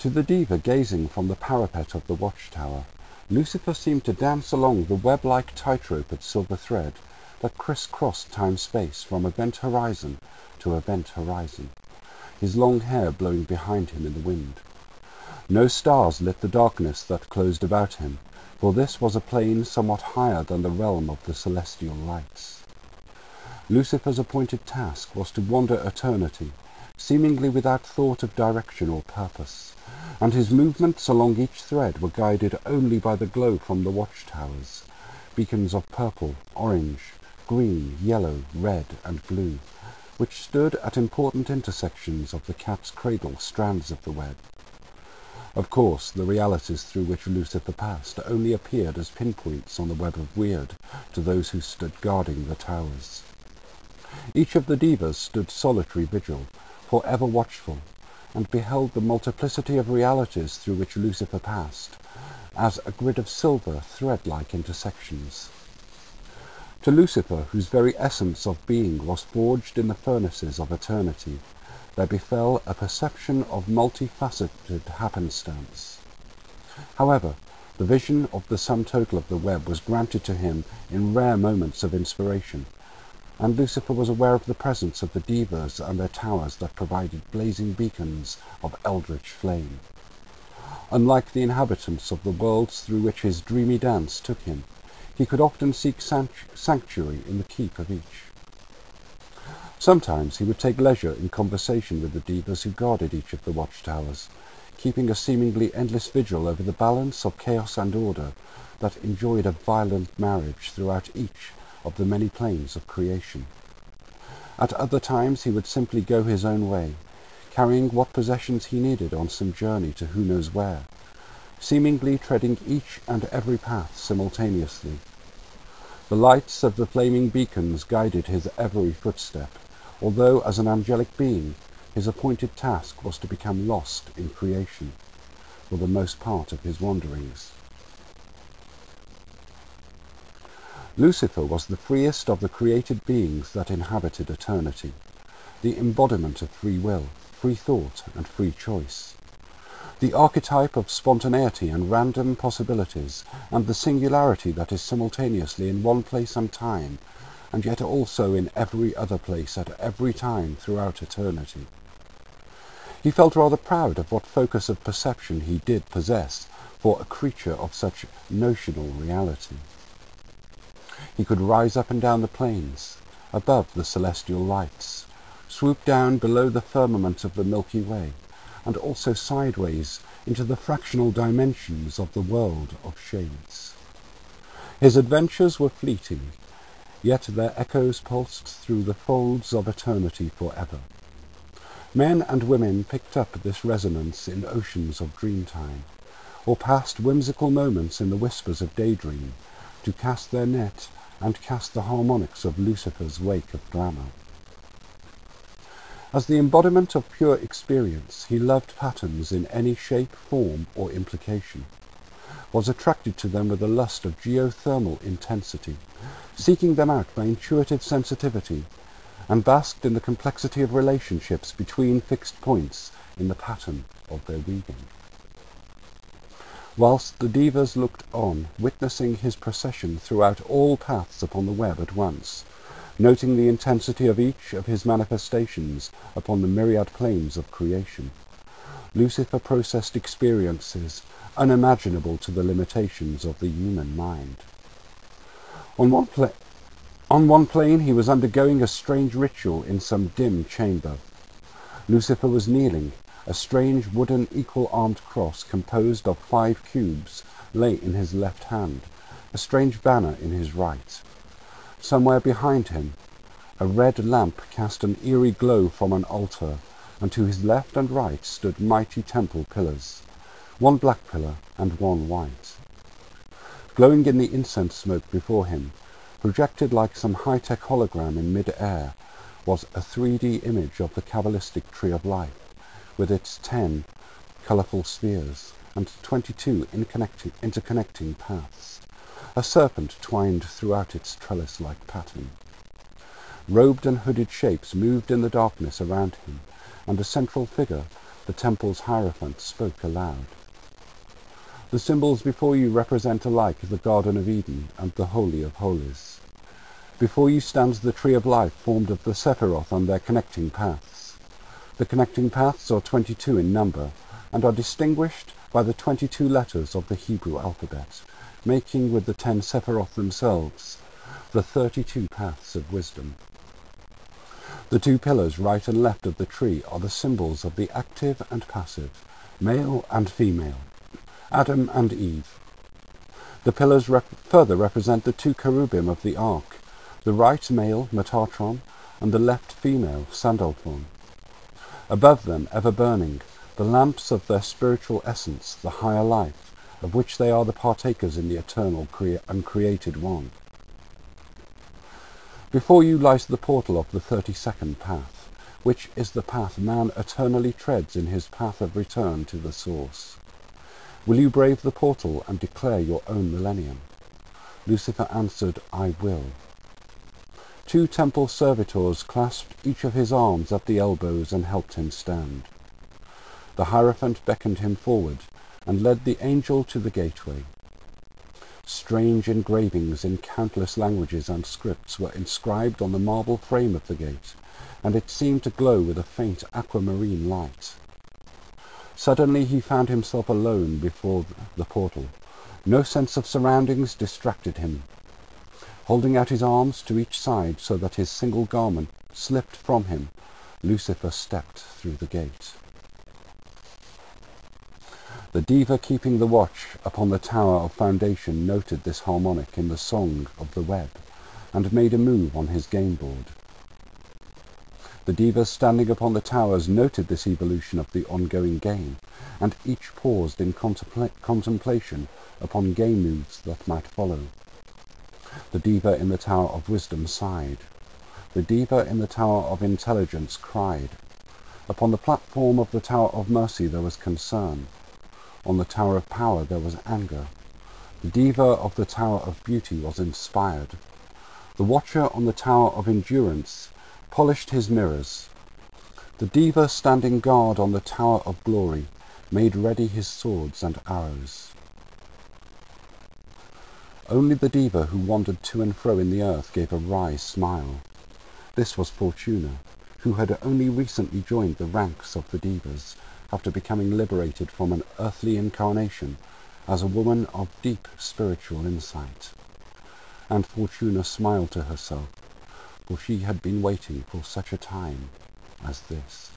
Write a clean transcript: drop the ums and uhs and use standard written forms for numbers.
To the diva gazing from the parapet of the watchtower, Lucifer seemed to dance along the web-like tightrope at silver thread that criss-crossed time-space from event horizon to event horizon, his long hair blowing behind him in the wind. No stars lit the darkness that closed about him, for this was a plane somewhat higher than the realm of the celestial lights. Lucifer's appointed task was to wander eternity, seemingly without thought of direction or purpose, and his movements along each thread were guided only by the glow from the watchtowers, beacons of purple, orange, green, yellow, red, and blue, which stood at important intersections of the cat's cradle strands of the web. Of course, the realities through which Lucifer passed only appeared as pinpoints on the web of weird to those who stood guarding the towers. Each of the divas stood solitary vigil, forever watchful, and beheld the multiplicity of realities through which Lucifer passed, as a grid of silver thread-like intersections. To Lucifer, whose very essence of being was forged in the furnaces of eternity, there befell a perception of multifaceted happenstance. However, the vision of the sum total of the web was granted to him in rare moments of inspiration, and Lucifer was aware of the presence of the divas and their towers that provided blazing beacons of eldritch flame. Unlike the inhabitants of the worlds through which his dreamy dance took him, he could often seek sanctuary in the keep of each. Sometimes he would take leisure in conversation with the divas who guarded each of the watchtowers, keeping a seemingly endless vigil over the balance of chaos and order that enjoyed a violent marriage throughout each of the many planes of creation. At other times he would simply go his own way, carrying what possessions he needed on some journey to who knows where, seemingly treading each and every path simultaneously. The lights of the flaming beacons guided his every footstep, although as an angelic being, his appointed task was to become lost in creation for the most part of his wanderings. Lucifer was the freest of the created beings that inhabited eternity, the embodiment of free will, free thought, and free choice, the archetype of spontaneity and random possibilities, and the singularity that is simultaneously in one place and time, and yet also in every other place at every time throughout eternity. He felt rather proud of what focus of perception he did possess for a creature of such notional reality. He could rise up and down the plains, above the celestial lights, swoop down below the firmament of the Milky Way, and also sideways into the fractional dimensions of the world of shades. His adventures were fleeting, yet their echoes pulsed through the folds of eternity forever. Men and women picked up this resonance in oceans of dreamtime, or passed whimsical moments in the whispers of daydream, to cast their net and cast the harmonics of Lucifer's wake of glamour. As the embodiment of pure experience, he loved patterns in any shape, form, or implication, was attracted to them with a lust of geothermal intensity, seeking them out by intuitive sensitivity, and basked in the complexity of relationships between fixed points in the pattern of their weaving. Whilst the divas looked on, witnessing his procession throughout all paths upon the web at once, noting the intensity of each of his manifestations upon the myriad planes of creation, Lucifer processed experiences unimaginable to the limitations of the human mind. On one plane he was undergoing a strange ritual in some dim chamber. Lucifer was kneeling. A strange wooden equal-armed cross composed of 5 cubes lay in his left hand, a strange banner in his right. Somewhere behind him, a red lamp cast an eerie glow from an altar, and to his left and right stood mighty temple pillars, one black pillar and one white. Glowing in the incense smoke before him, projected like some high-tech hologram in mid-air, was a 3D image of the Kabbalistic tree of life, with its 10 colourful spheres and 22 interconnecting paths, a serpent twined throughout its trellis-like pattern. Robed and hooded shapes moved in the darkness around him, and a central figure, the temple's hierophant spoke aloud. The symbols before you represent alike the Garden of Eden and the Holy of Holies. Before you stands the tree of life formed of the Sephiroth and their connecting paths. The connecting paths are 22 in number and are distinguished by the 22 letters of the Hebrew alphabet, making with the 10 Sephiroth themselves the 32 paths of wisdom. The two pillars right and left of the tree are the symbols of the active and passive, male and female, Adam and Eve. The pillars further represent the two cherubim of the ark, the right male, Metatron, and the left female, Sandalphon. Above them, ever burning, the lamps of their spiritual essence, the higher life, of which they are the partakers in the eternal uncreated one. Before you lies the portal of the 32nd path, which is the path man eternally treads in his path of return to the source. Will you brave the portal and declare your own millennium? Lucifer answered, I will. Two temple servitors clasped each of his arms at the elbows and helped him stand. The hierophant beckoned him forward and led the angel to the gateway. Strange engravings in countless languages and scripts were inscribed on the marble frame of the gate, and it seemed to glow with a faint aquamarine light. Suddenly he found himself alone before the portal. No sense of surroundings distracted him. Holding out his arms to each side so that his single garment slipped from him, Lucifer stepped through the gate. The diva keeping the watch upon the tower of foundation noted this harmonic in the song of the web, and made a move on his game board. The divas standing upon the towers noted this evolution of the ongoing game, and each paused in contemplation upon game moves that might follow. The diva in the Tower of Wisdom sighed. The diva in the Tower of Intelligence cried. Upon the platform of the Tower of Mercy there was concern. On the Tower of Power there was anger. The diva of the Tower of Beauty was inspired. The watcher on the Tower of Endurance polished his mirrors. The diva standing guard on the Tower of Glory made ready his swords and arrows. Only the diva who wandered to and fro in the earth gave a wry smile. This was Fortuna, who had only recently joined the ranks of the divas after becoming liberated from an earthly incarnation as a woman of deep spiritual insight. And Fortuna smiled to herself, for she had been waiting for such a time as this.